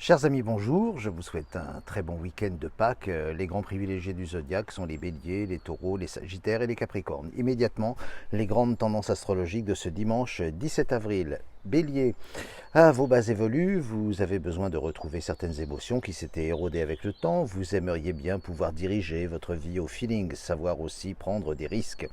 Chers amis, bonjour, je vous souhaite un très bon week-end de Pâques. Les grands privilégiés du zodiaque sont les béliers, les taureaux, les sagittaires et les capricornes. Immédiatement, les grandes tendances astrologiques de ce dimanche 17 avril. Bélier, à vos bases évoluent, vous avez besoin de retrouver certaines émotions qui s'étaient érodées avec le temps. Vous aimeriez bien pouvoir diriger votre vie au feeling, savoir aussi prendre des risques.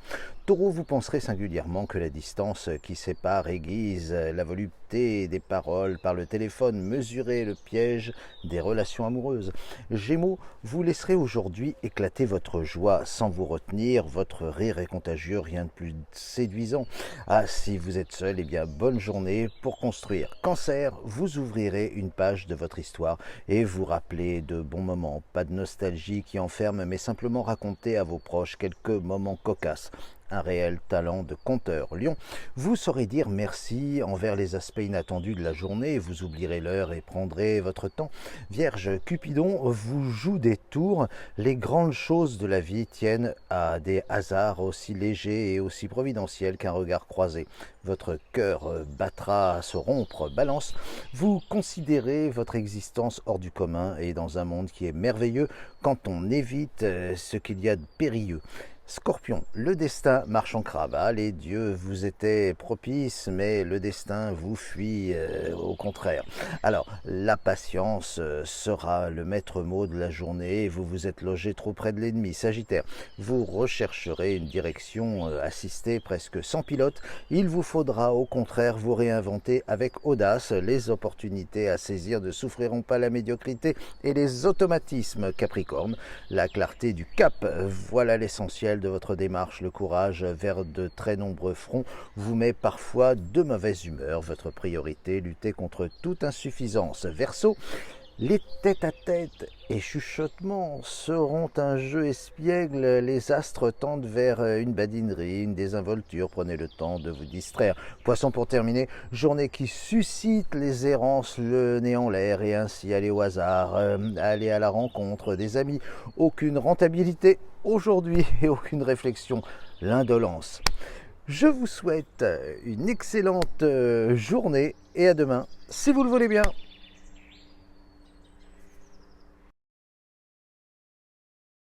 Taureau, vous penserez singulièrement que la distance qui sépare aiguise la volupté des paroles par le téléphone, mesurez le piège des relations amoureuses. Gémeaux, vous laisserez aujourd'hui éclater votre joie sans vous retenir, votre rire est contagieux, rien de plus séduisant. Ah, si vous êtes seul, eh bien bonne journée pour construire. Cancer, vous ouvrirez une page de votre histoire et vous rappelez de bons moments, pas de nostalgie qui enferme, mais simplement raconter à vos proches quelques moments cocasses. Un réel talent de conteur. Lion, vous saurez dire merci envers les aspects inattendus de la journée, vous oublierez l'heure et prendrez votre temps. Vierge, Cupidon vous joue des tours, les grandes choses de la vie tiennent à des hasards aussi légers et aussi providentiels qu'un regard croisé. Votre cœur battra à se rompre. Balance, vous considérez votre existence hors du commun et dans un monde qui est merveilleux quand on évite ce qu'il y a de périlleux. Scorpion, le destin marche en cravale, les dieux vous étaient propices, mais le destin vous fuit au contraire. Alors, la patience sera le maître mot de la journée, vous vous êtes logé trop près de l'ennemi. Sagittaire, vous rechercherez une direction assistée presque sans pilote, il vous faudra au contraire vous réinventer avec audace, les opportunités à saisir ne souffriront pas la médiocrité et les automatismes. Capricorne, la clarté du cap, voilà l'essentiel de votre démarche, le courage vers de très nombreux fronts vous met parfois de mauvaise humeur. Votre priorité, lutter contre toute insuffisance. Verseau, les tête-à-tête et chuchotements seront un jeu espiègle. Les astres tendent vers une badinerie, une désinvolture. Prenez le temps de vous distraire. Poisson, pour terminer, journée qui suscite les errances, le nez en l'air et ainsi aller au hasard, aller à la rencontre des amis. Aucune rentabilité aujourd'hui et aucune réflexion. L'indolence. Je vous souhaite une excellente journée et à demain si vous le voulez bien.